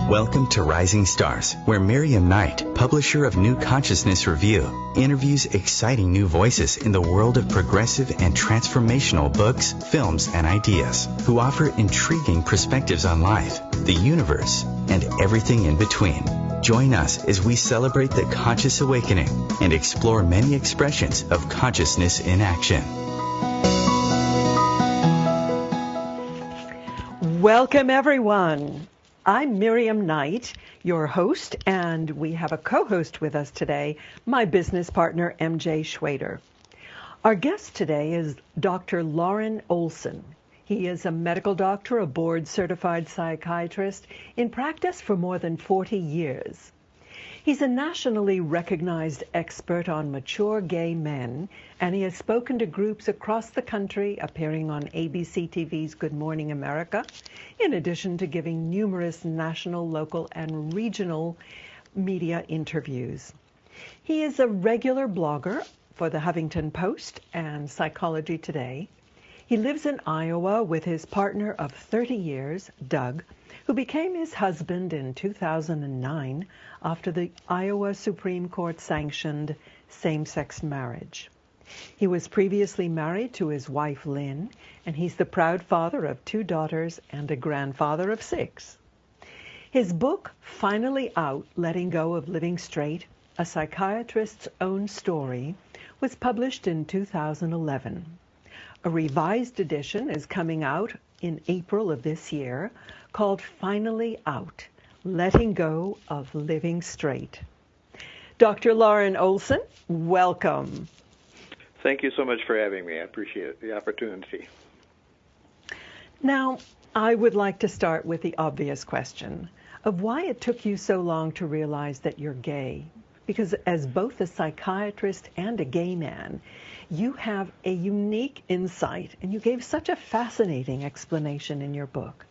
Welcome to Rising Stars, where Miriam Knight, publisher of New Consciousness Review, interviews exciting new voices in the world of progressive and transformational books, films, and ideas, who offer intriguing perspectives on life, the universe, and everything in between. Join us as we celebrate the conscious awakening and explore many expressions of consciousness in action. Welcome, everyone. I'm Miriam Knight, your host, and we have a co-host with us today, my business partner, MJ Schwader. Our guest today is Dr. Loren Olson. He is a medical doctor, a board-certified psychiatrist in practice for more than 40 years. He's a nationally recognized expert on mature gay men, and he has spoken to groups across the country, appearing on ABC TV's Good Morning America, in addition to giving numerous national, local, and regional media interviews. He is a regular blogger for the Huffington Post and Psychology Today. He lives in Iowa with his partner of 30 years, Doug, who became his husband in 2009 after the Iowa Supreme Court sanctioned same-sex marriage. He was previously married to his wife, Lynn, and he's the proud father of 2 daughters and a grandfather of 6. His book, Finally Out, Letting Go of Living Straight, A Psychiatrist's Own Story, was published in 2011. A revised edition is coming out in April of this year called Finally Out, Letting Go of Living Straight. Dr. Loren Olson, welcome. Thank you so much for having me. I appreciate the opportunity. Now, I would like to start with the obvious question of why it took you so long to realize that you're gay. Because as both a psychiatrist and a gay man, you have a unique insight, and you gave such a fascinating explanation in your book.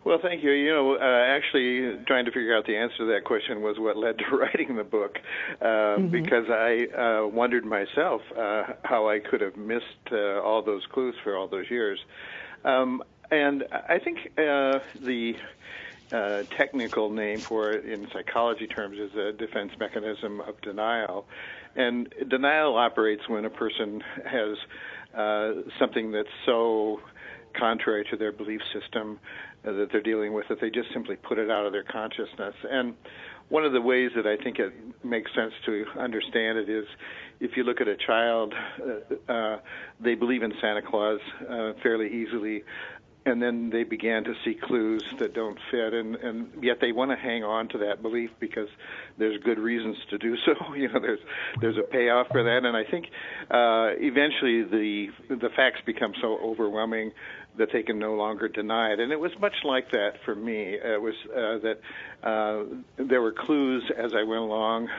Well, thank you. Actually, trying to figure out the answer to that question was what led to writing the book, because I wondered myself how I could have missed all those clues for all those years. And I think the technical name for it in psychology terms is a defense mechanism of denial. And denial operates when a person has something that's so contrary to their belief system that they're dealing with that they just simply put it out of their consciousness. And one of the ways that I think it makes sense to understand it is if you look at a child, they believe in Santa Claus fairly easily, and then they began to see clues that don't fit, and yet they want to hang on to that belief because there's good reasons to do so. There's a payoff for that, and I think eventually the facts become so overwhelming that they can no longer deny it. And it was much like that for me. It was that there were clues as I went along,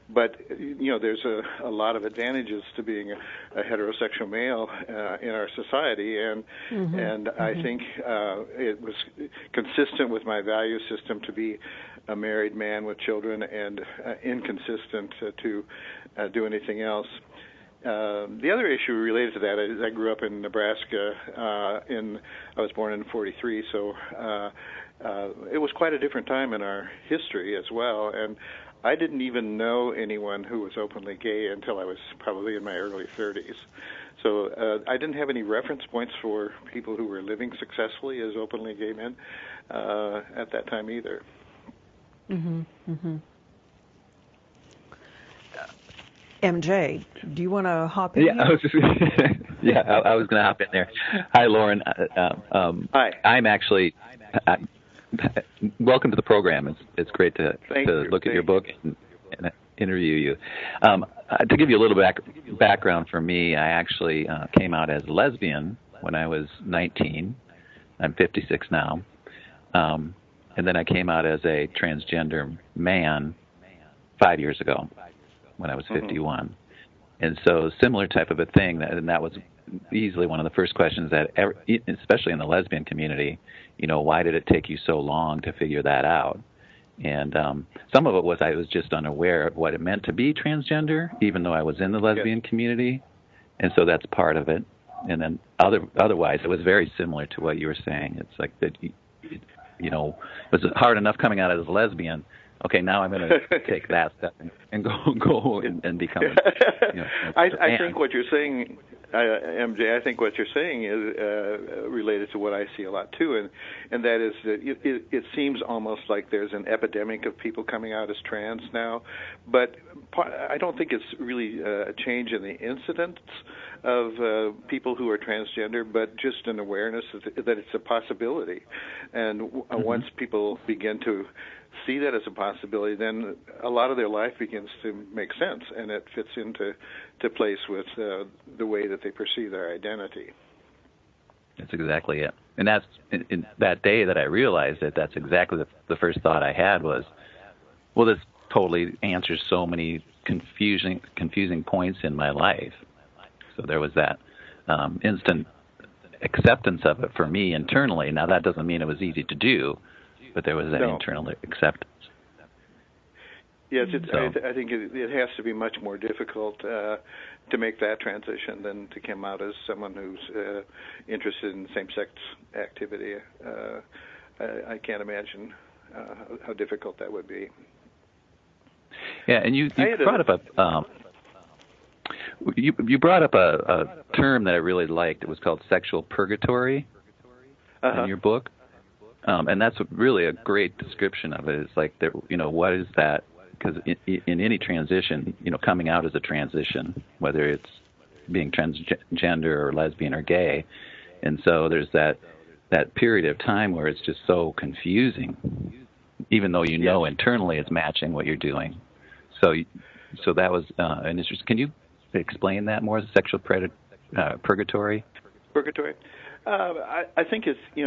but there's a lot of advantages to being a heterosexual male in our society, and I think it was consistent with my value system to be a married man with children, and inconsistent to do anything else. The other issue related to that is I grew up in Nebraska. I was born in '43, so it was quite a different time in our history as well. And I didn't even know anyone who was openly gay until I was probably in my early 30s. So I didn't have any reference points for people who were living successfully as openly gay men at that time either. MJ, do you want to hop in? Yeah, I was going to hop in there. Hi, Loren. Hi. I'm actually. Welcome to the program. It's great to look at your book and interview you. To give you a little background for me, I actually came out as a lesbian when I was 19. I'm 56 now. And then I came out as a transgender man 5 years ago when I was 51. And so similar type of a thing, and that was easily one of the first questions that, especially in the lesbian community, why did it take you so long to figure that out? And some of it was I was just unaware of what it meant to be transgender, even though I was in the lesbian community. And so that's part of it. And then otherwise, it was very similar to what you were saying. It's like that was it hard enough coming out as a lesbian? Okay, now I'm going to take that step and go and become. I think what you're saying, MJ. I think what you're saying is related to what I see a lot too, and that is that it seems almost like there's an epidemic of people coming out as trans now, but I don't think it's really a change in the incidence of people who are transgender, but just an awareness that it's a possibility, and once people begin to see that as a possibility, then a lot of their life begins to make sense, and it fits into place with the way that they perceive their identity. That's exactly it. And that's in that day that I realized it. That's exactly the first thought I had was, well, this totally answers so many confusing points in my life. So there was that instant acceptance of it for me internally. Now that doesn't mean it was easy to do, but there was that internal acceptance. Yes, I think it has to be much more difficult to make that transition than to come out as someone who's interested in same-sex activity. I can't imagine how difficult that would be. Yeah, and you brought up you brought up a term that I really liked. It was called sexual purgatory in your book. And that's really a great description of it. It's like, what is that? Because in any transition, coming out as a transition, whether it's being transgender or lesbian or gay, and so there's that period of time where it's just so confusing, even though internally it's matching what you're doing. So that was an interesting. Can you explain that more? Sexual purgatory. Purgatory. I think it's, in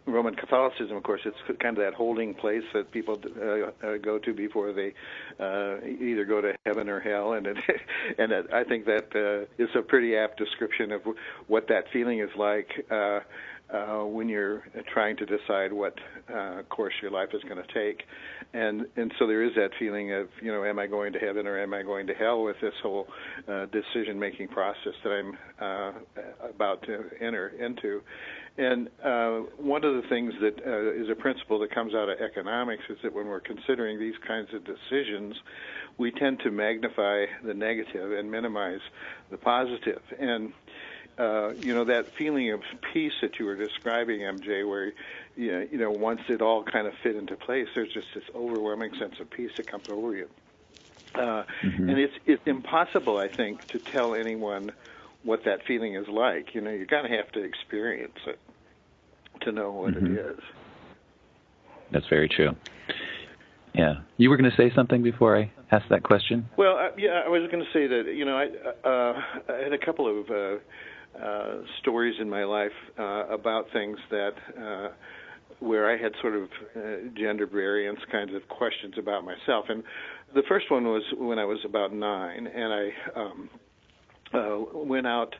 Roman Catholicism, of course, it's kind of that holding place that people go to before they either go to heaven or hell, and I think that is a pretty apt description of what that feeling is like when you're trying to decide what course your life is going to take, and so there is that feeling of, am I going to heaven or am I going to hell with this whole decision-making process that I'm about to enter into. And one of the things that is a principle that comes out of economics is that when we're considering these kinds of decisions, we tend to magnify the negative and minimize the positive. And that feeling of peace that you were describing, MJ, where, once it all kind of fit into place, there's just this overwhelming sense of peace that comes over you. And it's impossible, I think, to tell anyone what that feeling is like. You're going to have to experience it to know what it is. That's very true. Yeah. You were going to say something before I asked that question? Well, I was going to say that, I had a couple of stories in my life about things that where I had sort of gender variance kinds of questions about myself. And the first one was when I was about 9, and I went out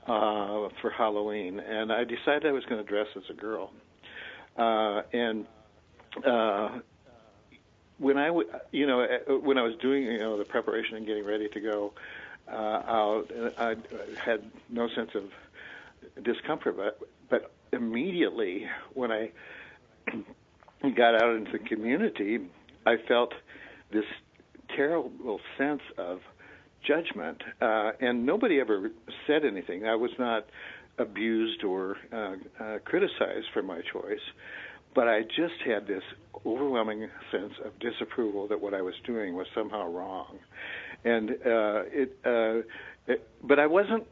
for Halloween, and I decided I was going to dress as a girl. And when I was doing the preparation and getting ready to go out, I had no sense of discomfort, but immediately when I got out into the community, I felt this terrible sense of judgment, and nobody ever said anything. I was not abused or criticized for my choice, but I just had this overwhelming sense of disapproval that what I was doing was somehow wrong. And but I wasn't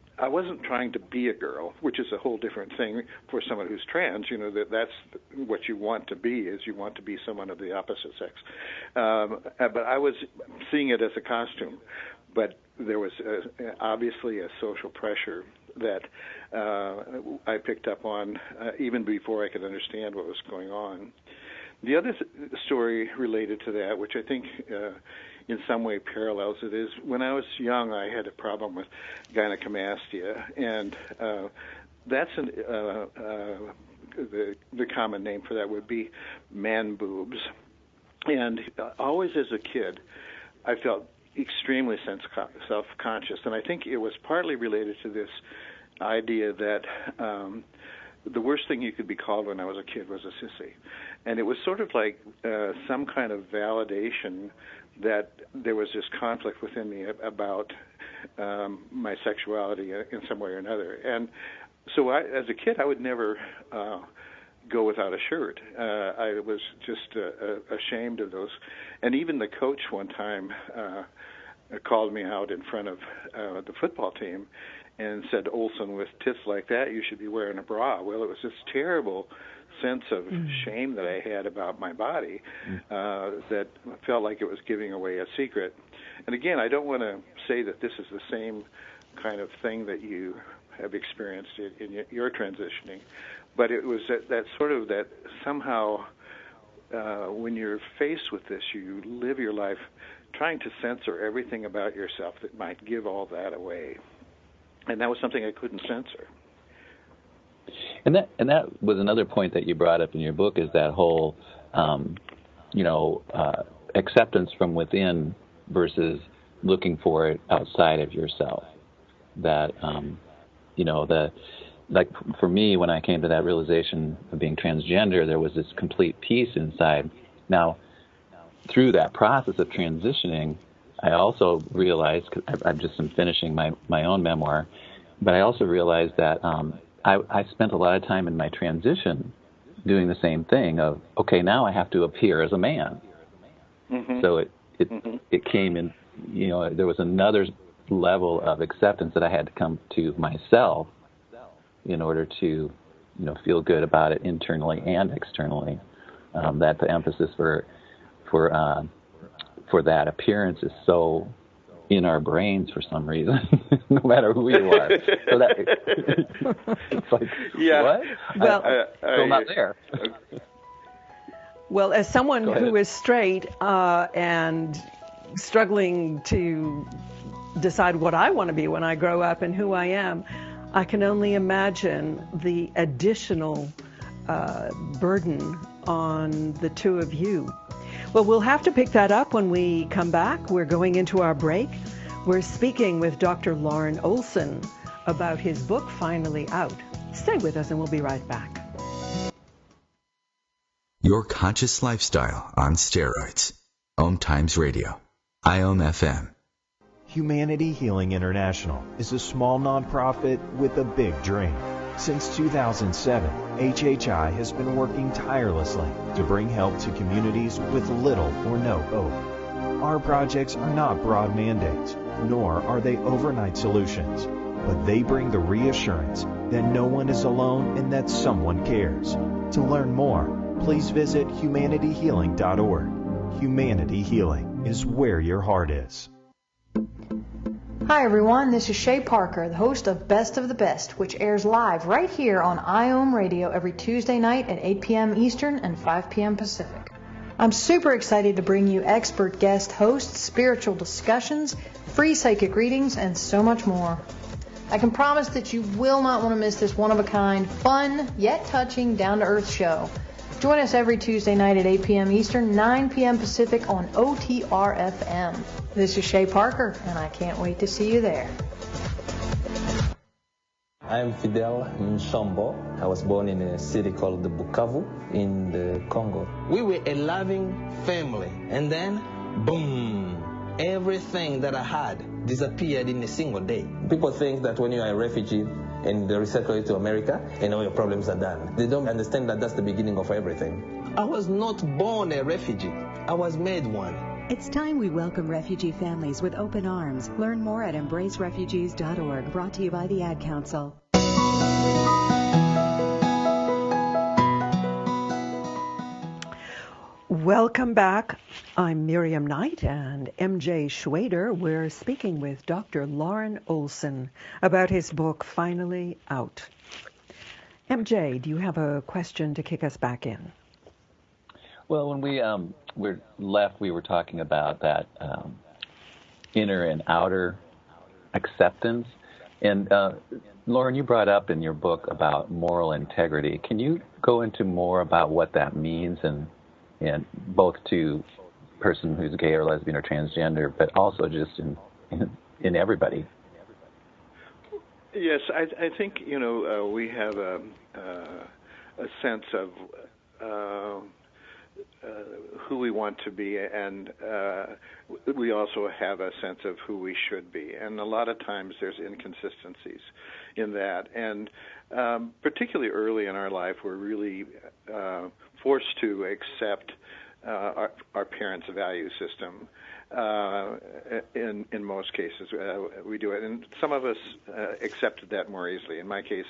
trying to be a girl, which is a whole different thing for someone who's trans. That's what you want to be, is you want to be someone of the opposite sex. But I was seeing it as a costume. But there was obviously a social pressure that I picked up on even before I could understand what was going on. The other story related to that, which I think in some way parallels it, is when I was young, I had a problem with gynecomastia, and that's the common name for that would be man boobs. And always as a kid, I felt extremely self-conscious, and I think it was partly related to this idea that the worst thing you could be called when I was a kid was a sissy. And it was sort of like some kind of validation that there was this conflict within me about my sexuality in some way or another. And so as a kid, I would never go without a shirt. I was just ashamed of those. And even the coach one time called me out in front of the football team and said, "Olson, with tits like that, you should be wearing a bra." Well, it was this terrible sense of shame that I had about my body that felt like it was giving away a secret. And again, I don't want to say that this is the same kind of thing that you have experienced in your transitioning, but it was that sort of that somehow when you're faced with this, you live your life trying to censor everything about yourself that might give all that away. And that was something I couldn't censor. And that was another point that you brought up in your book, is that whole, acceptance from within versus looking for it outside of yourself. That, like for me, when I came to that realization of being transgender, there was this complete peace inside. Now, through that process of transitioning, I also realized, because I've just been finishing my own memoir, but I also realized that I spent a lot of time in my transition doing the same thing of, okay, now I have to appear as a man. Mm-hmm. So it came in, there was another level of acceptance that I had to come to myself in order to, feel good about it internally and externally. That the emphasis for that appearance is so in our brains for some reason, no matter who you are. So that it's like, what? Well, I'm not there. Well, as someone who is straight and struggling to decide what I want to be when I grow up and who I am, I can only imagine the additional burden on the two of you. Well, we'll have to pick that up when we come back. We're going into our break. We're speaking with Dr. Loren Olson about his book, Finally Out. Stay with us and we'll be right back. Your conscious lifestyle on steroids. OMTimes Radio. IOM FM. Humanity Healing International is a small nonprofit with a big dream. Since 2007, HHI has been working tirelessly to bring help to communities with little or no hope. Our projects are not broad mandates, nor are they overnight solutions, but they bring the reassurance that no one is alone and that someone cares. To learn more, please visit humanityhealing.org. Humanity Healing is where your heart is. Hi everyone, this is Shay Parker, the host of Best of the Best, which airs live right here on IOM Radio every Tuesday night at 8 p.m. Eastern and 5 p.m. Pacific. I'm super excited to bring you expert guest hosts, spiritual discussions, free psychic readings, and so much more. I can promise that you will not want to miss this one-of-a-kind, fun, yet touching, down-to-earth show. Join us every Tuesday night at 8 p.m. Eastern, 9 p.m. Pacific on OTR-FM. This is Shay Parker, and I can't wait to see you there. I'm Fidel Nshombo. I was born in a city called Bukavu in the Congo. We were a loving family, and then, boom, everything that I had disappeared in a single day. People think that when you are a refugee, and they resettle you to America, and all your problems are done. They don't understand that that's the beginning of everything. I was not born a refugee. I was made one. It's time we welcome refugee families with open arms. Learn more at embracerefugees.org, brought to you by the Ad Council. Welcome back. I'm Miriam Knight and MJ Schwader. We're speaking with Dr. Loren Olson about his book, Finally Out. MJ, do you have a question to kick us back in? Well, when we were left, we were talking about that inner and outer acceptance. And Loren, you brought up in your book about moral integrity. Can you go into more about what that means, and both to a person who's gay or lesbian or transgender, but also just in everybody? Yes, I think we have a sense of who we want to be, and we also have a sense of who we should be. And a lot of times there's inconsistencies in that. And particularly early in our life, we're really forced to accept our parents' value system. In most cases, we do it, and some of us accepted that more easily. In my case,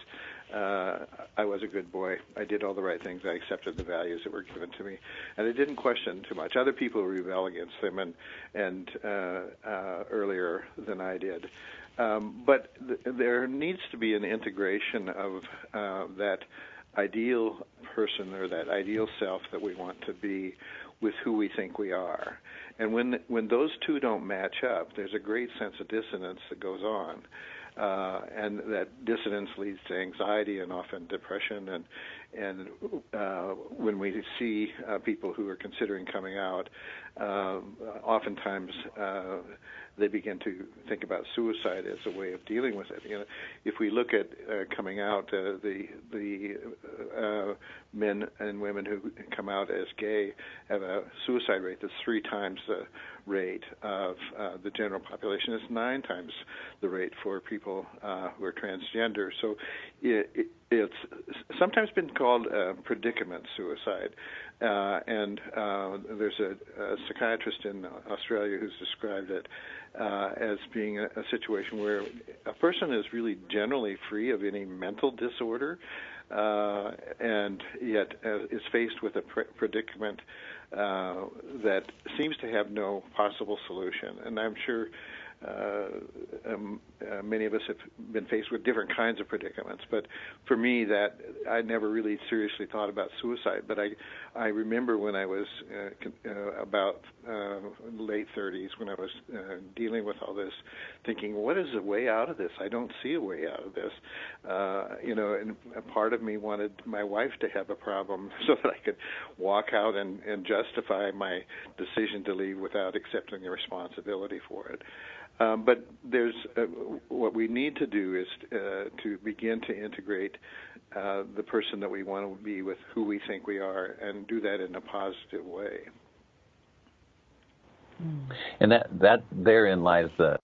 I was a good boy. I did all the right things. I accepted the values that were given to me, and I didn't question too much. Other people rebel against them, and earlier than I did. But there needs to be an integration of that ideal person or that ideal self that we want to be with who we think we are. And when those two don't match up, there's a great sense of dissonance that goes on. And that dissonance leads to anxiety and often depression. And when we see people who are considering coming out, oftentimes they begin to think about suicide as a way of dealing with it. If we look at coming out, the men and women who come out as gay have a suicide rate that's 3 times the rate of the general population. It's 9 times the rate for people who are transgender. So it's sometimes been called predicament suicide. And there's a psychiatrist in Australia who's described it as being a situation where a person is really generally free of any mental disorder, and yet is faced with a predicament that seems to have no possible solution. And I'm sure many of us have been faced with different kinds of predicaments, but for me, that I never really seriously thought about suicide. But I remember when I was about late 30s, when I was dealing with all this, thinking, what is the way out of this? I don't see a way out of this. And a part of me wanted my wife to have a problem so that I could walk out and justify my decision to leave without accepting the responsibility for it. But there's what we need to do is to begin to integrate the person that we want to be with who we think we are, and do that in a positive way. And that therein lies the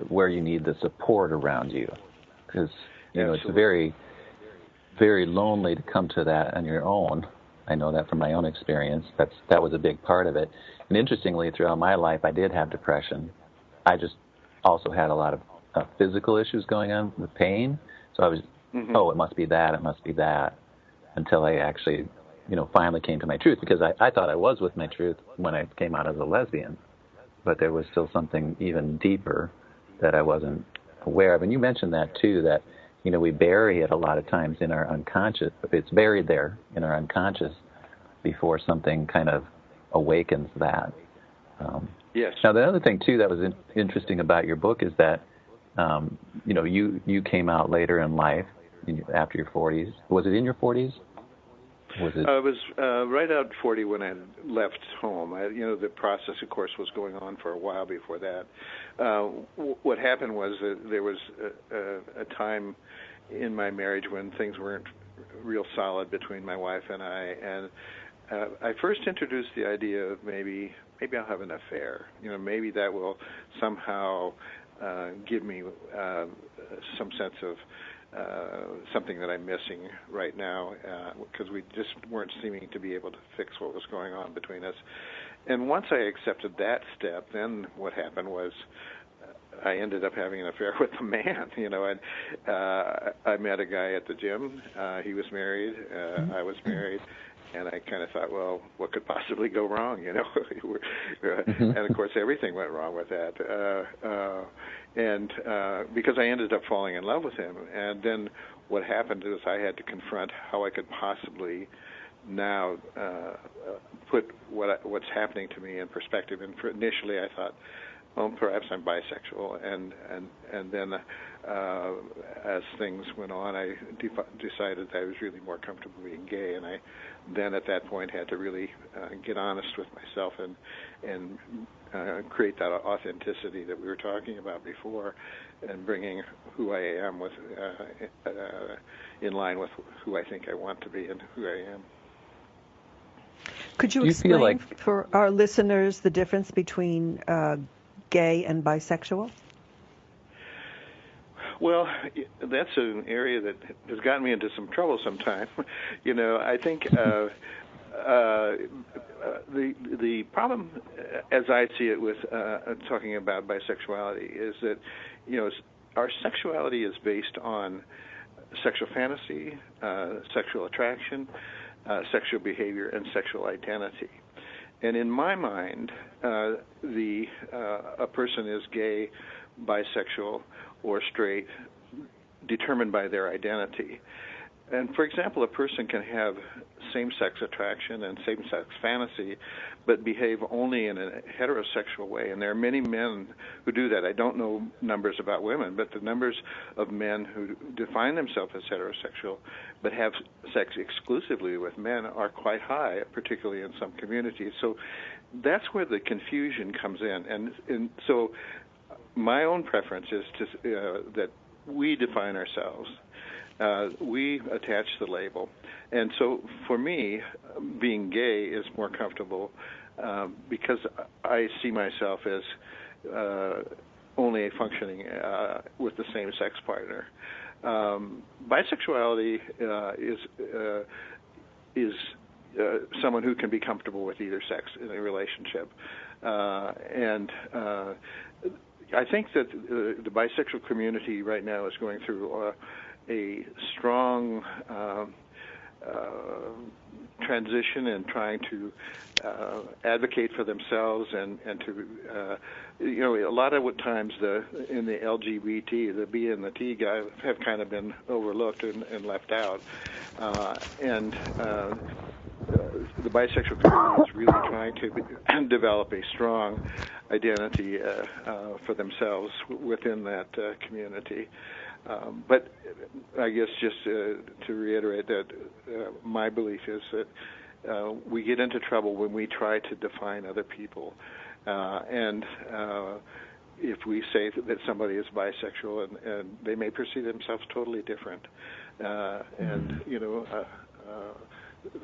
where you need the support around you, because it's very, very lonely to come to that on your own. I know that from my own experience. That was a big part of it. And interestingly, throughout my life, I did have depression. I just also had a lot of physical issues going on with pain. So I was, it must be that, until I actually, finally came to my truth, because I thought I was with my truth when I came out as a lesbian. But there was still something even deeper that I wasn't aware of. And you mentioned that, too, that, we bury it a lot of times in our unconscious. It's buried there in our unconscious before something kind of awakens that. Yes. Now, the other thing, too, that was interesting about your book is that, you came out later in life, after your 40s. Was it in your 40s? Was it? I was right out 40 when I left home. The process, of course, was going on for a while before that. What happened was that there was a time in my marriage when things weren't real solid between my wife and I, and I first introduced the idea of maybe I'll have an affair. Maybe that will somehow give me some sense of something that I'm missing right now, because we just weren't seeming to be able to fix what was going on between us. And once I accepted that step, then what happened was I ended up having an affair with a man. And I met a guy at the gym. He was married. I was married. And I kind of thought, well, what could possibly go wrong, And of course, everything went wrong with that. Because I ended up falling in love with him. And then what happened is I had to confront how I could possibly now put what's happening to me in perspective. And initially I thought, well, perhaps I'm bisexual, and then as things went on, I decided that I was really more comfortable being gay, and I then at that point had to really get honest with myself and create that authenticity that we were talking about before, and bringing who I am with in line with who I think I want to be and who I am. Could you explain for our listeners the difference between gay and bisexual? Well, that's an area that has gotten me into some trouble sometimes. I think the problem, as I see it with talking about bisexuality, is that our sexuality is based on sexual fantasy, sexual attraction, sexual behavior, and sexual identity. And in my mind, a person is gay, bisexual, or straight, determined by their identity. And for example, a person can have same-sex attraction and same-sex fantasy, but behave only in a heterosexual way. And there are many men who do that. I don't know numbers about women, but the numbers of men who define themselves as heterosexual but have sex exclusively with men are quite high, particularly in some communities. So that's where the confusion comes in. And so my own preference is that we define ourselves. We attach the label. And so for me, being gay is more comfortable because I see myself as only functioning with the same sex partner. Bisexuality is someone who can be comfortable with either sex in a relationship. And I think that the bisexual community right now is going through a strong transition and trying to advocate for themselves and to a lot of times in the LGBT, the B and the T guy have kind of been overlooked and left out, and the bisexual community is really trying to develop a strong identity for themselves within that community. But I guess just to reiterate that my belief is that we get into trouble when we try to define other people. And if we say that somebody is bisexual and they may perceive themselves totally different.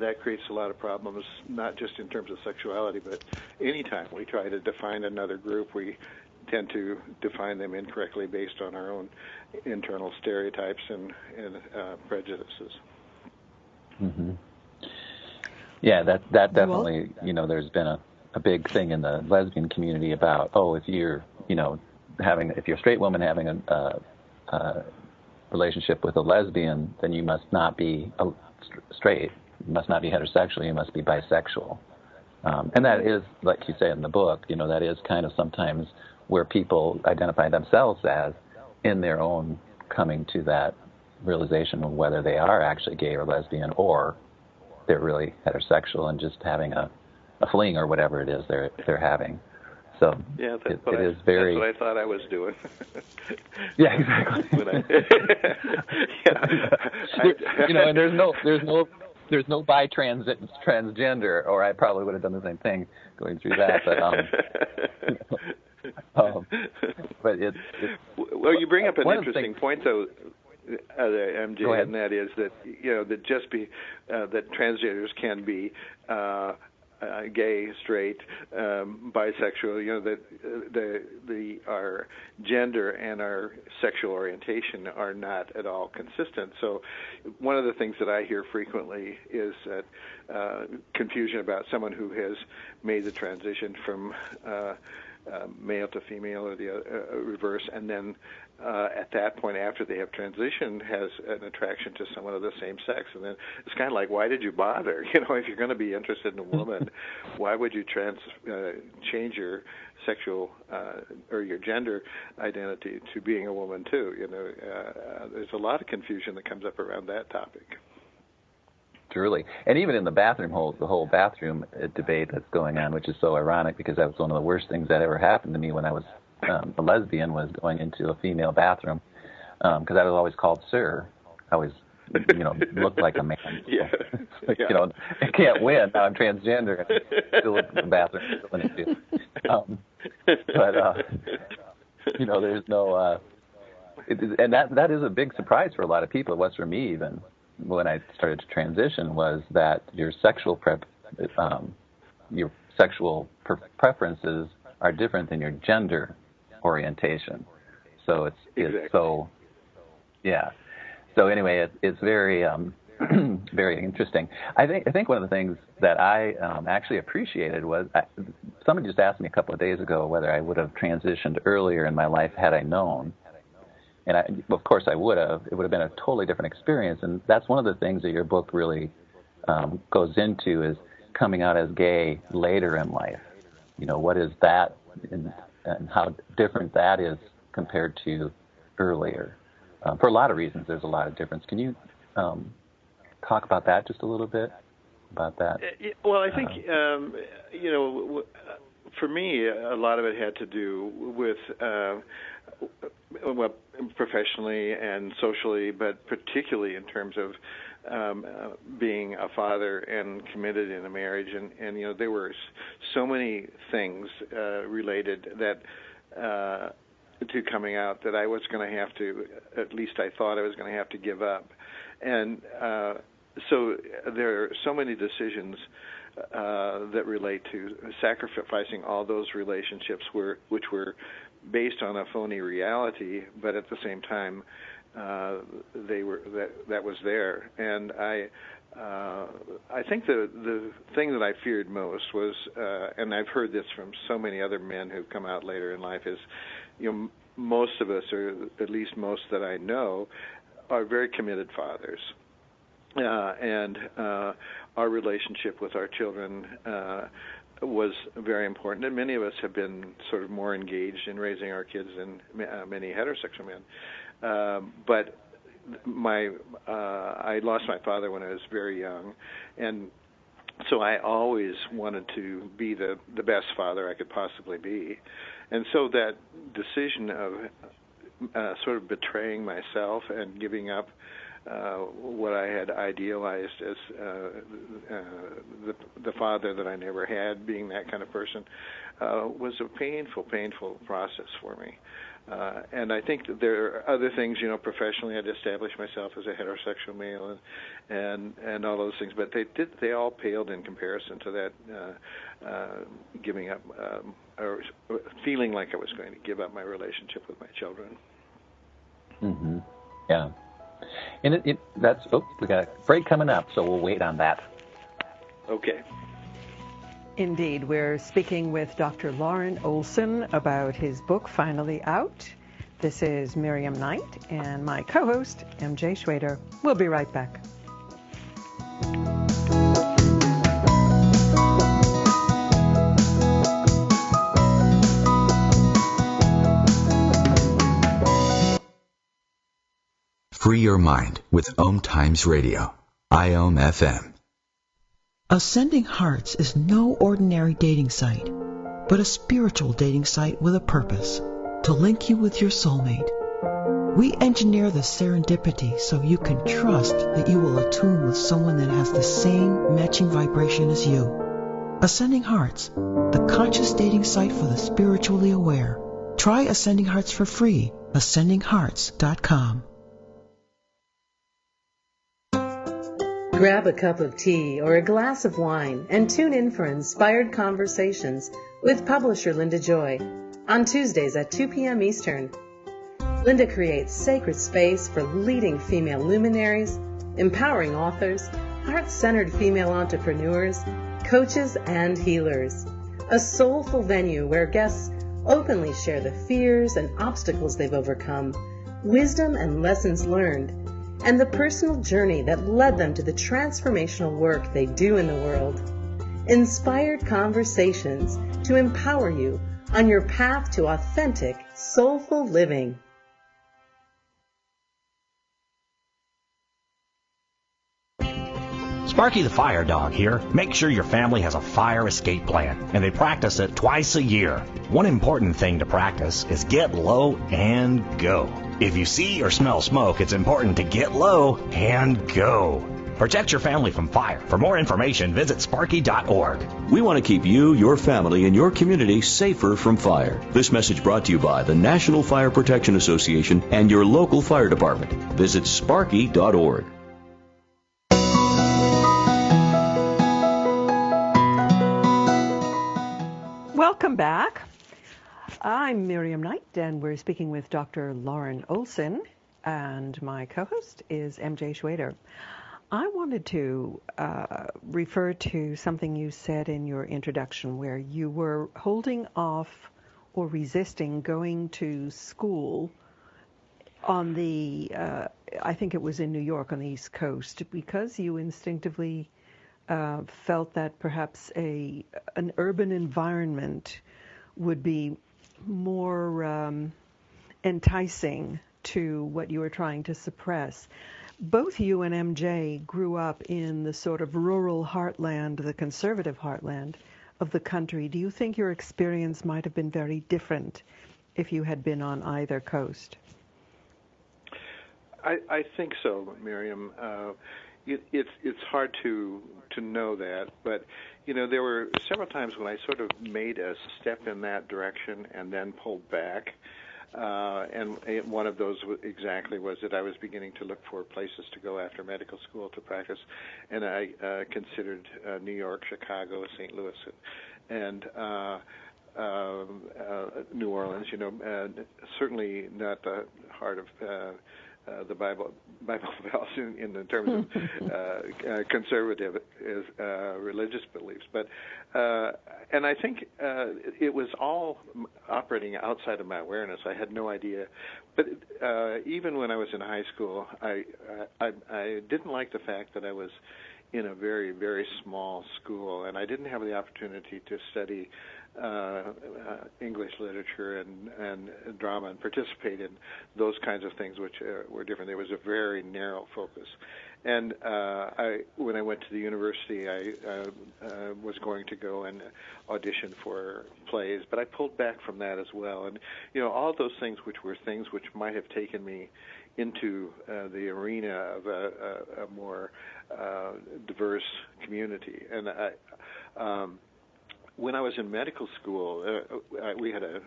That creates a lot of problems, not just in terms of sexuality, but anytime we try to define another group, we tend to define them incorrectly based on our own internal stereotypes and prejudices. Mm-hmm. Yeah, that definitely, there's been a big thing in the lesbian community about, if you're, if you're a straight woman having a relationship with a lesbian, then you must not be straight. You must not be heterosexual, you must be bisexual. And that is, like you say in the book, that is kind of sometimes where people identify themselves as in their own coming to that realization of whether they are actually gay or lesbian or they're really heterosexual and just having a fling or whatever it is they're having. So yeah, it is very. That's what I thought I was doing. Yeah, exactly. And there's no transgender, or I probably would have done the same thing going through that. But well, you bring up an interesting point, though, MJ, and that is that that that transgenders can be gay, straight, bisexual. That our gender and our sexual orientation are not at all consistent. So, one of the things that I hear frequently is that confusion about someone who has made the transition from male to female or the reverse, and then at that point, after they have transitioned, has an attraction to someone of the same sex. And then it's kind of like, why did you bother? If you're going to be interested in a woman, why would you change your sexual or your gender identity to being a woman too? There's a lot of confusion that comes up around that topic. truly. And even in the bathroom, the whole bathroom debate that's going on, which is so ironic because that was one of the worst things that ever happened to me when I was a lesbian, was going into a female bathroom, because I was always called sir. I was, looked like a man. Yeah. Like, I can't win. Now I'm transgender and I still look in the bathroom. Still in it. There's no, and that is a big surprise for a lot of people. It was for me even when I started to transition, was that your sexual preferences are different than your gender orientation. So it's so, yeah. So anyway, it's very very interesting. I think one of the things that I actually appreciated was somebody just asked me a couple of days ago whether I would have transitioned earlier in my life had I known. And of course I would have. It would have been a totally different experience. And that's one of the things that your book really goes into, is coming out as gay later in life. What is that, and how different that is compared to earlier. For a lot of reasons, there's a lot of difference. Can you talk about that just a little bit? About that? Well, I think, for me, a lot of it had to do with professionally and socially, but particularly in terms of being a father and committed in a marriage. And there were so many things related that to coming out that I was going to have to, at least I thought I was going to have to give up. And so there are so many decisions that relate to sacrificing all those relationships which were based on a phony reality, but at the same time that was there. And I think the thing that I feared most was, and I've heard this from so many other men who've come out later in life, is most of us, or at least most that I know, are very committed fathers. And our relationship with our children was very important, and many of us have been sort of more engaged in raising our kids than many heterosexual men. But I lost my father when I was very young, and so I always wanted to be the best father I could possibly be. And so that decision of sort of betraying myself and giving up what I had idealized as the father that I never had, being that kind of person, was a painful process for me. And I think that there are other things, professionally I'd established myself as a heterosexual male and all those things, but they all paled in comparison to that giving up or feeling like I was going to give up my relationship with my children. Mm-hmm. Yeah. And we got a break coming up, so we'll wait on that. Okay. Indeed. We're speaking with Dr. Loren Olson about his book, finally out. This is Miriam Knight and my co-host, MJ Schwader. We'll be right back. Free your mind with OMTimes Radio, IOM FM. Ascending Hearts is no ordinary dating site, but a spiritual dating site with a purpose, to link you with your soulmate. We engineer the serendipity so you can trust that you will attune with someone that has the same matching vibration as you. Ascending Hearts, the conscious dating site for the spiritually aware. Try Ascending Hearts for free, ascendinghearts.com. Grab a cup of tea or a glass of wine and tune in for Inspired Conversations with publisher Linda Joy on Tuesdays at 2 p.m. Eastern. Linda creates sacred space for leading female luminaries, empowering authors, heart-centered female entrepreneurs, coaches, and healers. A soulful venue where guests openly share the fears and obstacles they've overcome, wisdom and lessons learned, and the personal journey that led them to the transformational work they do in the world. Inspired Conversations to empower you on your path to authentic, soulful living. Sparky the Fire Dog here. Make sure your family has a fire escape plan, and they practice it twice a year. One important thing to practice is get low and go. If you see or smell smoke, it's important to get low and go. Protect your family from fire. For more information, visit sparky.org. We want to keep you, your family, and your community safer from fire. This message brought to you by the National Fire Protection Association and your local fire department. Visit sparky.org. Welcome back. I'm Miriam Knight, and we're speaking with Dr. Loren Olson, and my co-host is MJ Schwader. I wanted to refer to something you said in your introduction where you were holding off or resisting going to school on the, I think it was in New York on the East Coast, because you instinctively felt that perhaps an urban environment would be more enticing to what you were trying to suppress. Both you and MJ grew up in the sort of rural heartland, the conservative heartland of the country. Do you think your experience might have been very different if you had been on either coast? I think so, Miriam. It's hard to know that, but there were several times when I sort of made a step in that direction and then pulled back. And one of those exactly was that I was beginning to look for places to go after medical school to practice, and I considered New York, Chicago, St. Louis, and New Orleans. Certainly not the heart of the Bible Belt in terms of conservative religious beliefs, but and I think it was all operating outside of my awareness. I had no idea, but even when I was in high school, I didn't like the fact that I was in a very, very small school, and I didn't have the opportunity to study English literature and drama and participate in those kinds of things, which were different. There was a very narrow focus. And when I went to the university, I was going to go and audition for plays, but I pulled back from that as well. And, all those things which were things which might have taken me into the arena of a more diverse community. And when I was in medical school, we had a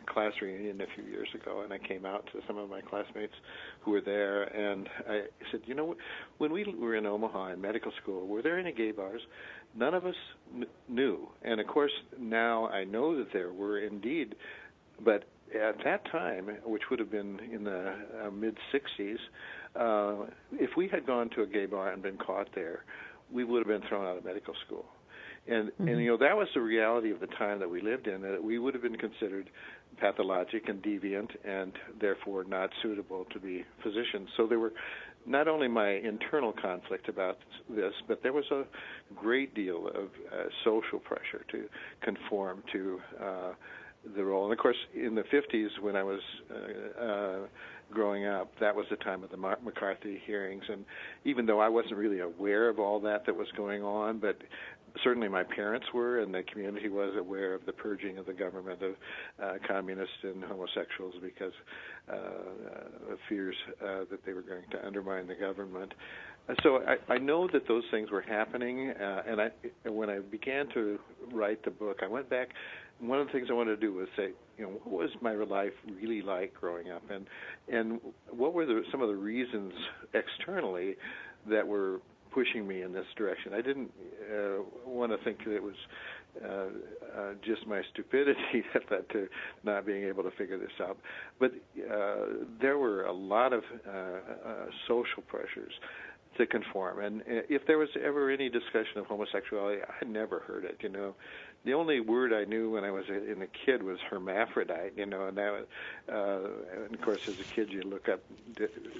class reunion a few years ago, and I came out to some of my classmates who were there, and I said, when we were in Omaha in medical school, were there any gay bars? None of us knew. And, of course, now I know that there were indeed, but at that time, which would have been in the mid-'60s, if we had gone to a gay bar and been caught there, we would have been thrown out of medical school. And that was the reality of the time that we lived in, that we would have been considered pathologic and deviant and therefore not suitable to be physicians. So there were not only my internal conflict about this, but there was a great deal of social pressure to conform to the role. And, of course, in the 50s, when I was growing up, that was the time of the McCarthy hearings. And even though I wasn't really aware of all that was going on, but certainly my parents were, and the community was aware of the purging of the government of communists and homosexuals because of fears that they were going to undermine the government. So I know that those things were happening, and when I began to write the book, I went back. One of the things I wanted to do was say, what was my life really like growing up, and what were some of the reasons externally that were pushing me in this direction. I didn't want to think that it was just my stupidity that led to not being able to figure this out. But there were a lot of social pressures to conform. And if there was ever any discussion of homosexuality, I never heard it, The only word I knew when I was a kid was hermaphrodite, and that was, and of course, as a kid, you look up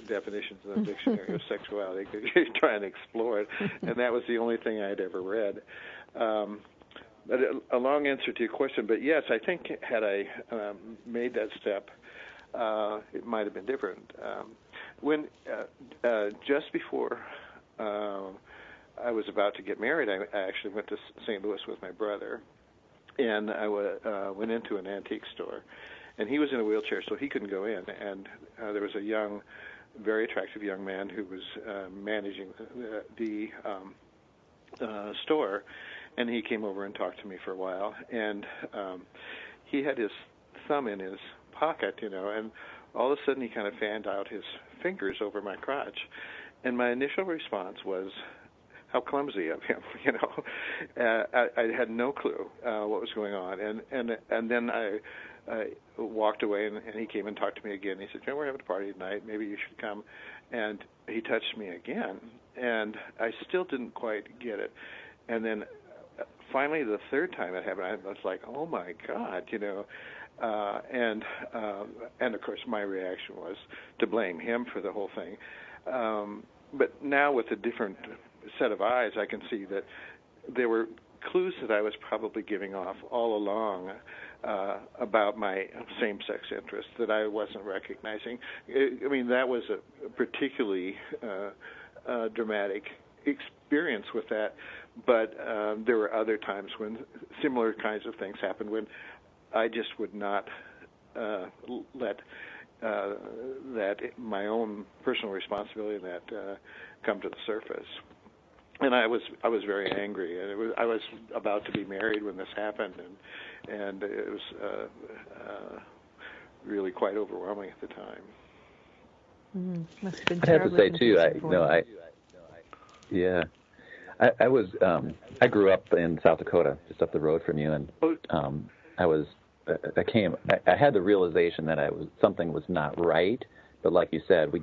definitions in the dictionary of sexuality because you try and explore it, and that was the only thing I'd ever read. But a long answer to your question, but yes, I think had I made that step, it might have been different. When just before I was about to get married, I actually went to St. Louis with my brother, and I went into an antique store, and he was in a wheelchair, so he couldn't go in, and there was a young, very attractive young man who was managing the store, and he came over and talked to me for a while, and he had his thumb in his pocket, and all of a sudden he kind of fanned out his fingers over my crotch, and my initial response was, how clumsy of him, I had no clue what was going on, and then I walked away, and he came and talked to me again. He said, we're having a party tonight, maybe you should come, and he touched me again, and I still didn't quite get it, and then finally the third time it happened, I was like, oh my God, and of course my reaction was to blame him for the whole thing, but now with a different set of eyes, I can see that there were clues that I was probably giving off all along about my same-sex interest that I wasn't recognizing. I mean, that was a particularly dramatic experience with that, but there were other times when similar kinds of things happened when I just would not let that my own personal responsibility in that come to the surface. And I was very angry, and I was about to be married when this happened, and it was really quite overwhelming at the time. Must have been I have to say too, I was I grew up in South Dakota, just up the road from you, and I had the realization that something was not right, but like you said,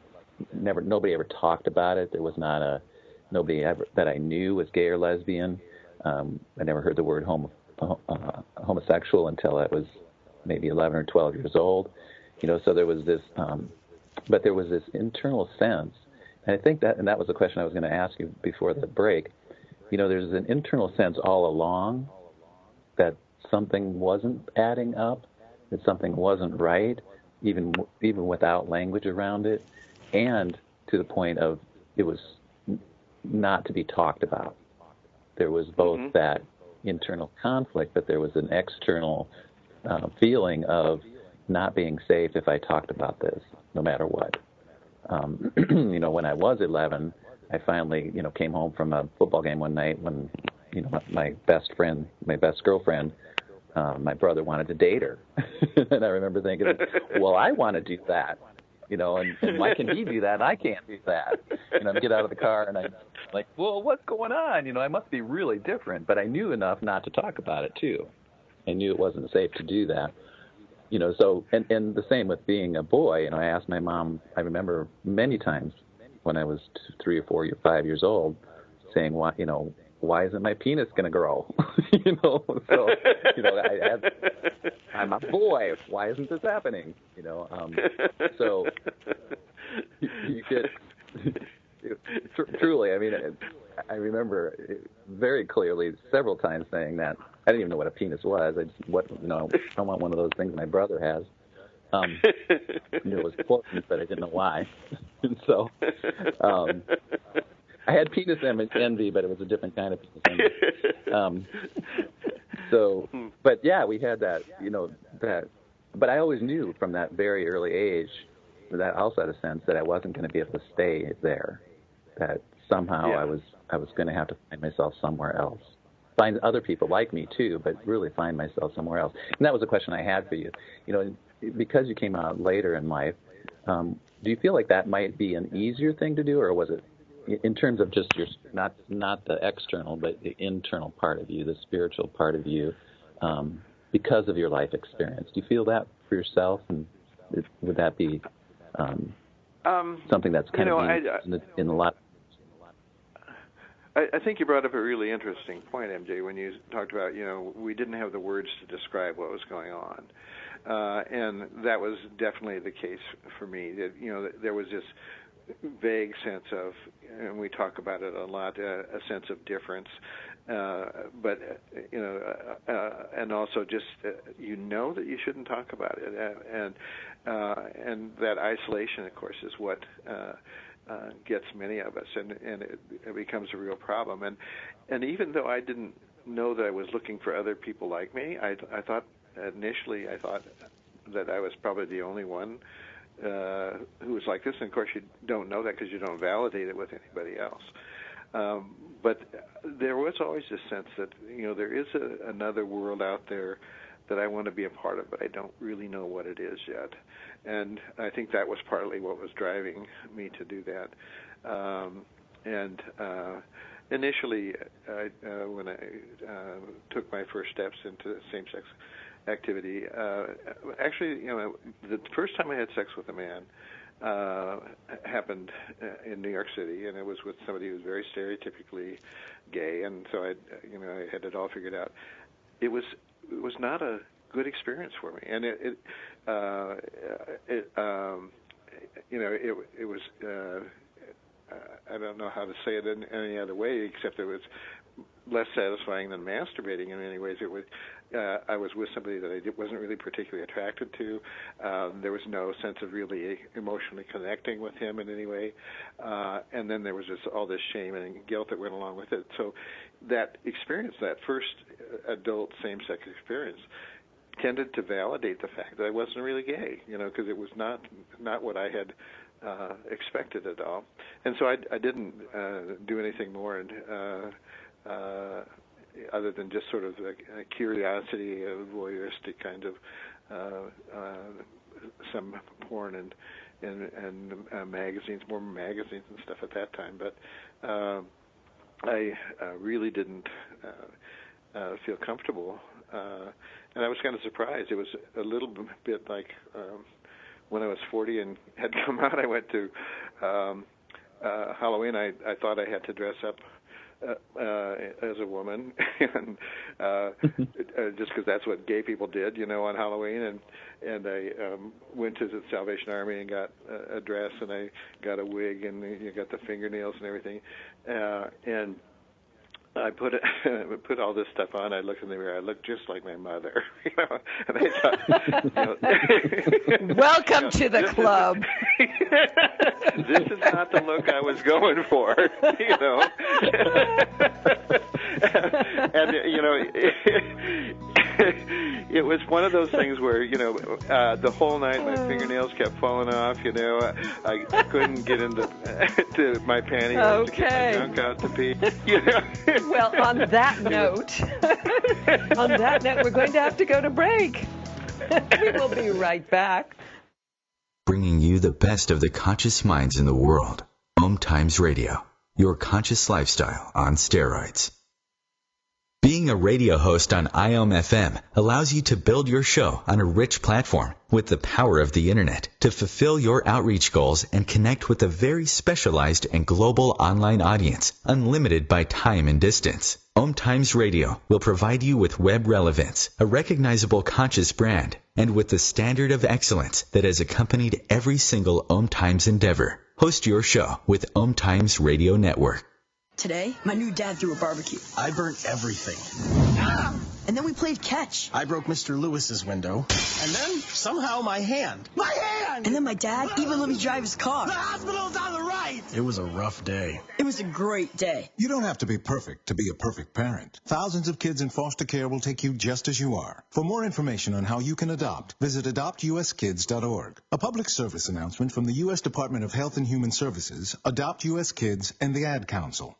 nobody ever talked about it. There was not nobody ever that I knew was gay or lesbian. I never heard the word homosexual until I was maybe 11 or 12 years old. So there was this, but there was this internal sense, and I think that was the question I was going to ask you before the break. There's an internal sense all along that something wasn't adding up, that something wasn't right, even without language around it, and to the point of it was not to be talked about. There was both that internal conflict, but there was an external feeling of not being safe if I talked about this, no matter what. When I was 11, I finally, came home from a football game one night when, my best girlfriend, my brother wanted to date her. And I remember thinking, well, I want to do that. And why can he do that and I can't do that? I get out of the car and I'm like, well, what's going on? I must be really different. But I knew enough not to talk about it, too. I knew it wasn't safe to do that. So, and the same with being a boy. I asked my mom, I remember many times when I was 3 or 4 or 5 years old, saying, why isn't my penis going to grow? So, I'm a boy. Why isn't this happening? So you get truly. I mean, I remember very clearly several times saying that I didn't even know what a penis was. I want one of those things my brother has. I knew it was important, but I didn't know why. And so I had penis envy, but it was a different kind of penis envy. But yeah, we had that, that. But I always knew from that very early age that I also had a sense that I wasn't going to be able to stay there. That somehow I was going to have to find myself somewhere else. Find other people like me too, but really find myself somewhere else. And that was a question I had for you. Because you came out later in life, do you feel like that might be an easier thing to do, or was it, in terms of just your not the external, but the internal part of you, the spiritual part of you, because of your life experience? Do you feel that for yourself, and would that be something that's kind of in a lot? I think you brought up a really interesting point, MJ, when you talked about, we didn't have the words to describe what was going on. And that was definitely the case for me. That, there was this vague sense of, and we talk about it a lot, a sense of difference. But, and also just, that you shouldn't talk about it. And that isolation, of course, is what gets many of us, and it becomes a real problem. And even though I didn't know that I was looking for other people like me, I thought initially that I was probably the only one who was like this. And of course, you don't know that because you don't validate it with anybody else. But there was always this sense that there is another world out there that I want to be a part of, but I don't really know what it is yet. And I think that was partly what was driving me to do that. Initially, when I took my first steps into same-sex activity, actually, the first time I had sex with a man happened in New York City, and it was with somebody who was very stereotypically gay, and so I had it all figured out. It was not a good experience for me, and it was I don't know how to say it in any other way except it was less satisfying than masturbating in many ways. It was I was with somebody that I wasn't really particularly attracted to. There was no sense of really emotionally connecting with him in any way, and then there was all this shame and guilt that went along with it. So that experience, that first adult same-sex experience, tended to validate the fact that I wasn't really gay, because it was not what I had expected at all. And so I didn't do anything more other than just sort of a curiosity, a voyeuristic kind of some porn and magazines, more magazines and stuff at that time. But I really didn't feel comfortable, and I was kind of surprised. It was a little bit like when I was 40 and had come out. I went to Halloween. I thought I had to dress up as a woman, and just because that's what gay people did, on Halloween, and I went to the Salvation Army and got a dress, and I got a wig, and you got the fingernails and everything, and I put all this stuff on. I looked in the mirror. I looked just like my mother, And I thought, welcome to the club. This is not the look I was going for, And it was one of those things where the whole night my fingernails kept falling off. I couldn't get into to my pantyhose to get my junk out to pee. Well, on that note, we're going to have to go to break. We will be right back. Bringing you the best of the conscious minds in the world. OMTimes Radio, your conscious lifestyle on steroids. Being a radio host on IOM-FM allows you to build your show on a rich platform with the power of the internet to fulfill your outreach goals and connect with a very specialized and global online audience, unlimited by time and distance. OMTimes Radio will provide you with web relevance, a recognizable conscious brand, and with the standard of excellence that has accompanied every single OMTimes endeavor. Host your show with OMTimes Radio Network. Today, my new dad threw a barbecue. I burnt everything. And then we played catch. I broke Mr. Lewis's window. And then, somehow, my hand. My hand! And then my dad even let me drive his car. The hospital's on the right! It was a rough day. It was a great day. You don't have to be perfect to be a perfect parent. Thousands of kids in foster care will take you just as you are. For more information on how you can adopt, visit adoptuskids.org. A public service announcement from the U.S. Department of Health and Human Services, Adopt U.S. Kids, and the Ad Council.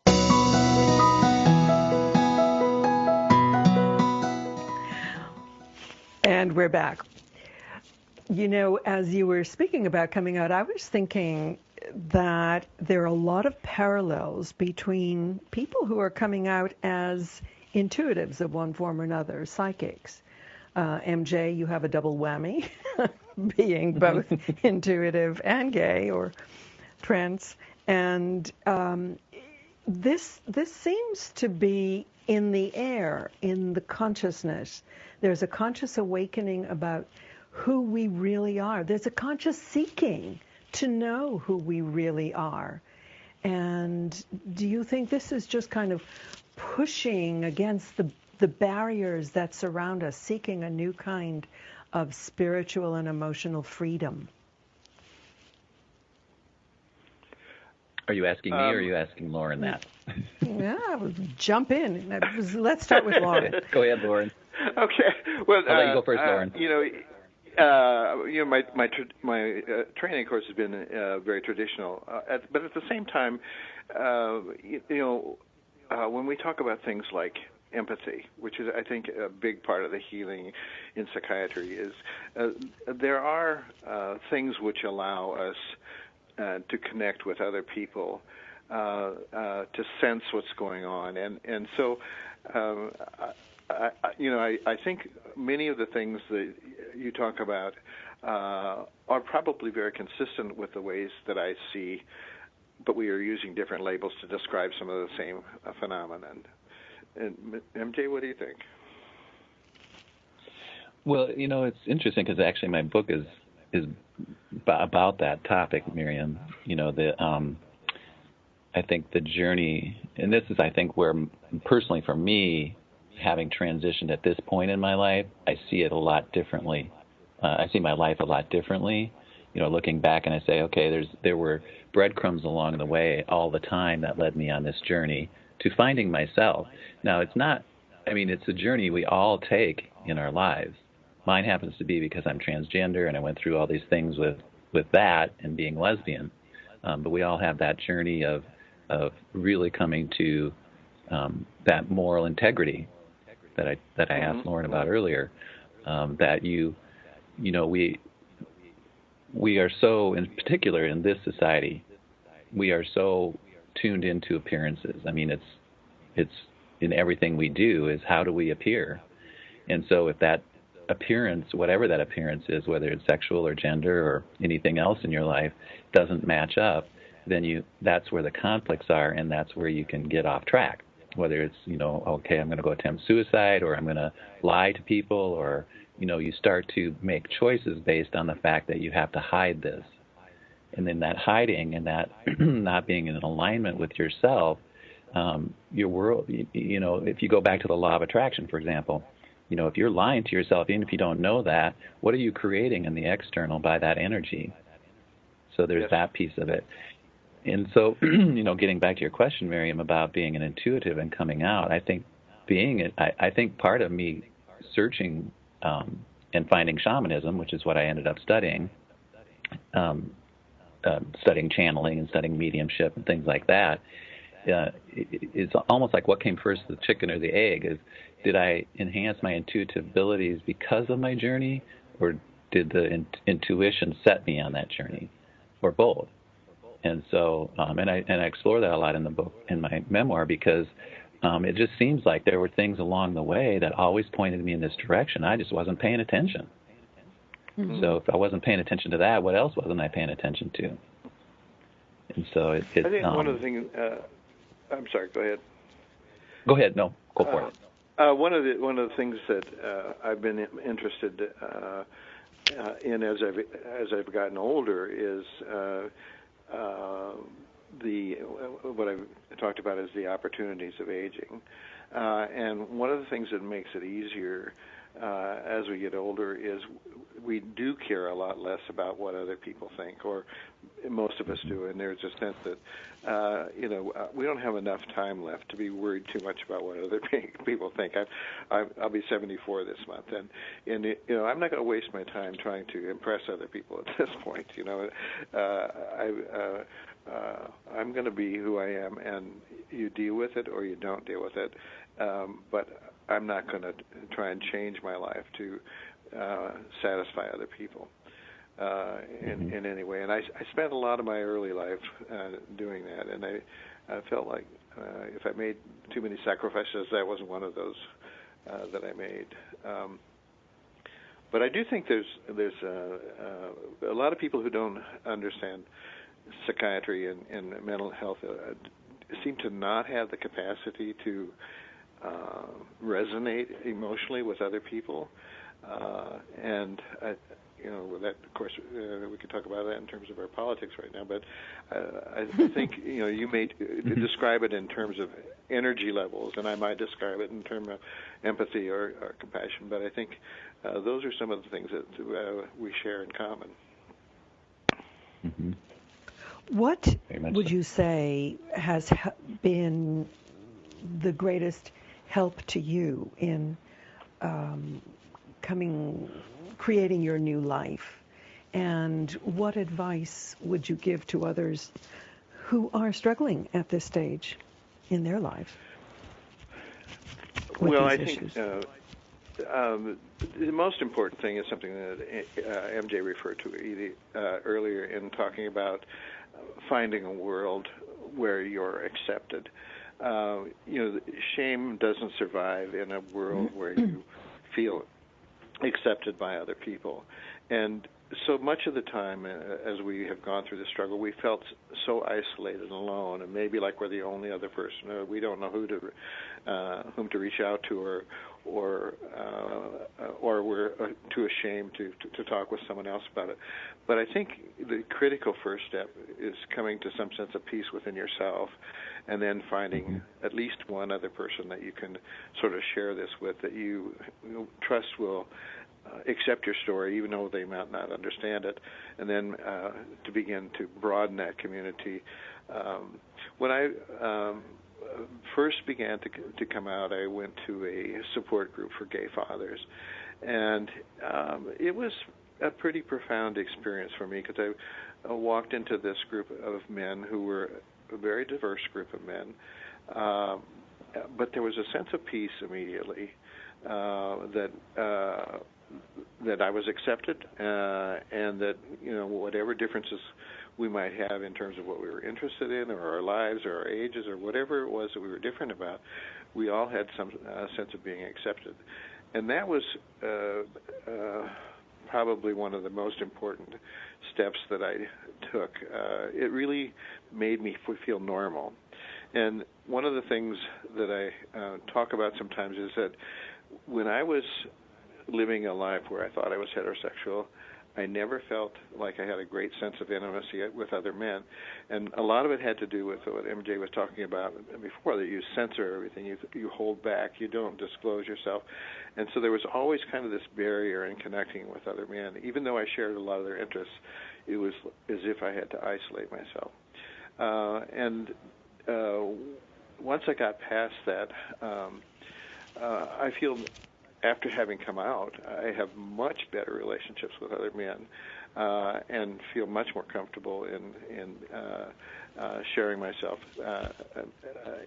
And we're back. As you were speaking about coming out, I was thinking that there are a lot of parallels between people who are coming out as intuitives of one form or another, psychics. MJ, you have a double whammy, being both intuitive and gay or trans. And this seems to be in the air, in the consciousness. There's a conscious awakening about who we really are. There's a conscious seeking to know who we really are. And do you think this is just kind of pushing against the barriers that surround us, seeking a new kind of spiritual and emotional freedom? Are you asking me, or are you asking Loren that? Yeah, jump in. Let's start with Loren. Go ahead, Loren. Okay. Well, I'll let you go first, Loren. My training, of course, has been very traditional, but at the same time, when we talk about things like empathy, which is, I think, a big part of the healing in psychiatry, is there are things which allow us to connect with other people, to sense what's going on, and so I think many of the things that you talk about are probably very consistent with the ways that I see, but we are using different labels to describe some of the same phenomenon. And MJ, what do you think? Well, it's interesting because actually my book is about that topic, Miriam. I think the journey, and this is, I think, where personally for me, having transitioned at this point in my life, I see it a lot differently. I see my life a lot differently. Looking back, and I say, okay, there were breadcrumbs along the way all the time that led me on this journey to finding myself. Now, it's a journey we all take in our lives. Mine happens to be because I'm transgender, and I went through all these things with that and being lesbian. But we all have that journey of really coming to that moral integrity that I asked Loren about earlier. That we are so, in particular in this society, we are so tuned into appearances. I mean, it's in everything we do is how do we appear, and so if that appearance, whatever that appearance is, whether it's sexual or gender or anything else in your life, doesn't match up, then that's where the conflicts are, and that's where you can get off track. Whether it's, okay, I'm going to go attempt suicide, or I'm going to lie to people, or, you start to make choices based on the fact that you have to hide this. And then that hiding and that not being in alignment with yourself, your world, if you go back to the law of attraction, for example, if you're lying to yourself, even if you don't know that, what are you creating in the external by that energy? So there's that piece of it. And so, getting back to your question, Miriam, about being an intuitive and coming out, I think I think part of me searching and finding shamanism, which is what I ended up studying, studying channeling and studying mediumship and things like that, it's almost like what came first, the chicken or the egg? Did I enhance my intuitive abilities because of my journey, or did the intuition set me on that journey, or both? And so, and I explore that a lot in the book, in my memoir, because it just seems like there were things along the way that always pointed me in this direction. I just wasn't paying attention. Mm-hmm. So if I wasn't paying attention to that, what else wasn't I paying attention to? And so I think one of the things. I'm sorry. Go ahead. Go ahead. No, go for it. One of the things that I've been interested in as I've gotten older is what I've talked about is the opportunities of aging, and one of the things that makes it easier as we get older is we do care a lot less about what other people think, or most of us do, and there's a sense that we don't have enough time left to be worried too much about what other people think. I'll be 74 this month, and I'm not going to waste my time trying to impress other people at this point. I'm going to be who I am, and you deal with it or you don't deal with it. But I'm not going to try and change my life to satisfy other people in any way. And I spent a lot of my early life doing that, and I felt like if I made too many sacrifices, that wasn't one of those that I made. But I do think there's a lot of people who don't understand psychiatry and mental health seem to not have the capacity to resonate emotionally with other people, and that, of course, we could talk about that in terms of our politics right now. But I think you may describe it in terms of energy levels, and I might describe it in terms of empathy or compassion. But I think those are some of the things that we share in common. Mm-hmm. What would you say has been the greatest help to you in creating your new life? And what advice would you give to others who are struggling at this stage in their life with Well, these I think issues? the most important thing is something that MJ referred to earlier in talking about finding a world where you're accepted. Shame doesn't survive in a world where you feel accepted by other people. And so much of the time, as we have gone through the struggle, we felt so isolated and alone, and maybe like we're the only other person, or we don't know whom to reach out to, or we're too ashamed to talk with someone else about it. But I think the critical first step is coming to some sense of peace within yourself, and then finding at least one other person that you can sort of share this with, that you trust will accept your story, even though they might not understand it, and then to begin to broaden that community. When I first began to come out, I went to a support group for gay fathers, and it was a pretty profound experience for me, because I walked into this group of men who were a very diverse group of men, but there was a sense of peace immediately, that I was accepted, and that whatever differences we might have in terms of what we were interested in, or our lives, or our ages, or whatever it was that we were different about, we all had some sense of being accepted. And that was probably one of the most important steps that I took. It really made me feel normal. And one of the things that I talk about sometimes is that when I was living a life where I thought I was heterosexual, I never felt like I had a great sense of intimacy with other men. And a lot of it had to do with what MJ was talking about before, that you censor everything, you hold back, you don't disclose yourself. And so there was always kind of this barrier in connecting with other men. Even though I shared a lot of their interests, it was as if I had to isolate myself. Once I got past that, I feel, after having come out, I have much better relationships with other men, and feel much more comfortable in sharing myself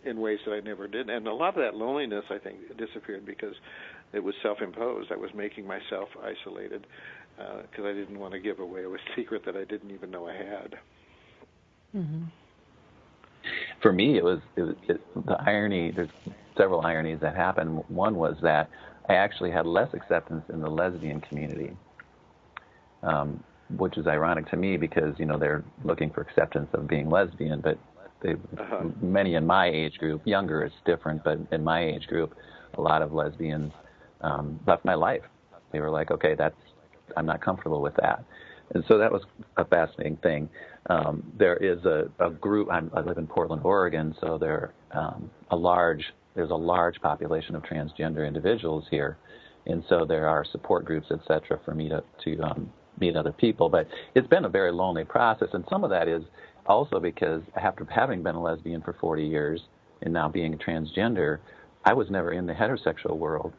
in ways that I never did. And a lot of that loneliness, I think, disappeared because it was self-imposed. I was making myself isolated because I didn't want to give away a secret that I didn't even know I had. Mm-hmm. For me, it was the irony. There's several ironies that happened. One was that I actually had less acceptance in the lesbian community, which is ironic to me because, they're looking for acceptance of being lesbian, but many in my age group, younger it's different, but in my age group, a lot of lesbians left my life. They were like, okay, I'm not comfortable with that. And so that was a fascinating thing. There is a group, I live in Portland, Oregon, so there's a large population of transgender individuals here, and so there are support groups, et cetera, for me to meet other people. But it's been a very lonely process, and some of that is also because after having been a lesbian for 40 years and now being a transgender, I was never in the heterosexual world.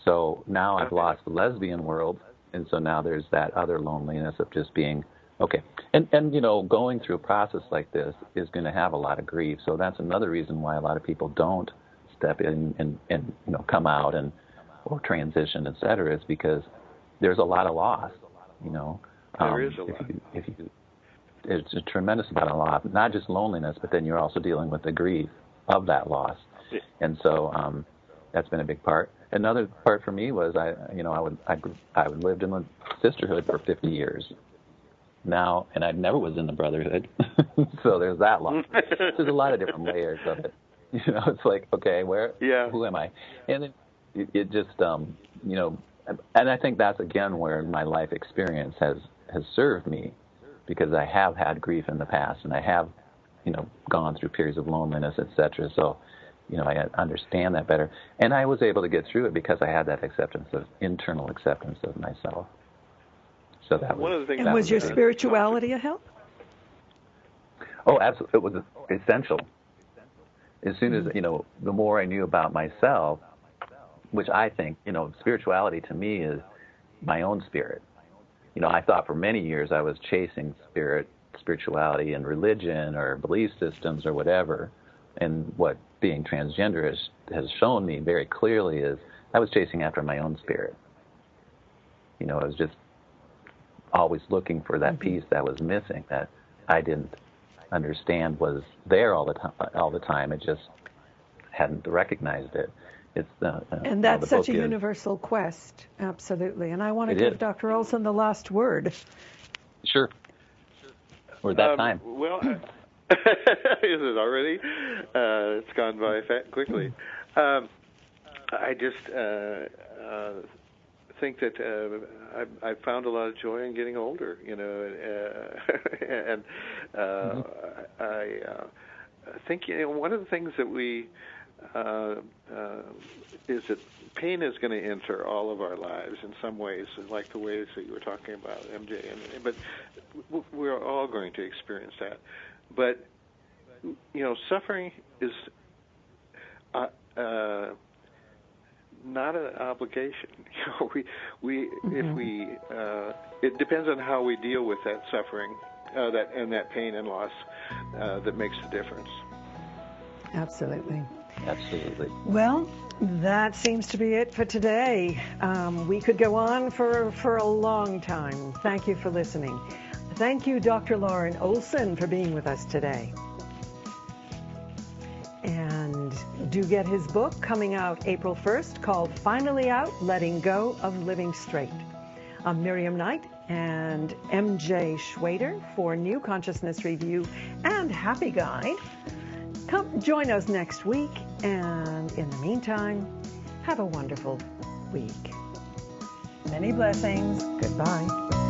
So now I've lost the lesbian world, and so now there's that other loneliness of just being okay. And going through a process like this is going to have a lot of grief. So that's another reason why a lot of people don't step in and come out or transition, et cetera, is because there's a lot of loss. There is a lot. It's a tremendous amount of loss, not just loneliness, but then you're also dealing with the grief of that loss. Yeah. And so that's been a big part. Another part for me was I lived in a sisterhood for 50 years now, and I never was in the brotherhood. So there's that loss. There's a lot of different layers of it. It's like, okay, who am I? And then it just, and I think that's again where my life experience has served me, because I have had grief in the past, and I have, gone through periods of loneliness, et cetera. So, I understand that better. And I was able to get through it because I had that internal acceptance of myself. So that was... And was your spirituality a help? Oh, absolutely. It was essential. As soon as, the more I knew about myself, which I think, spirituality to me is my own spirit. I thought for many years I was chasing spirituality and religion or belief systems or whatever. And what being transgender has shown me very clearly is I was chasing after my own spirit. I was just always looking for that piece that was missing, that I didn't understand was there all the time. It just hadn't recognized it. And that's such a universal quest, absolutely. And I want to give Dr. Olson the last word. Sure. Or that time. Well, is it already? It's gone by quickly. I just think that I found a lot of joy in getting older, and I think one of the things that we is that pain is going to enter all of our lives in some ways, like the ways that you were talking about, MJ. But we're all going to experience that. But suffering is not an obligation. It depends on how we deal with that suffering, that pain and loss, that makes the difference. Absolutely. Absolutely. Well, that seems to be it for today. We could go on for a long time. Thank you for listening. Thank you, Dr. Loren Olson, for being with us today. And do get his book coming out April 1st called Finally Out, Letting Go of Living Straight. I'm Miriam Knight and MJ Schwader for New Consciousness Review and Happy Guide. Come join us next week, and in the meantime, have a wonderful week. Many blessings. Goodbye.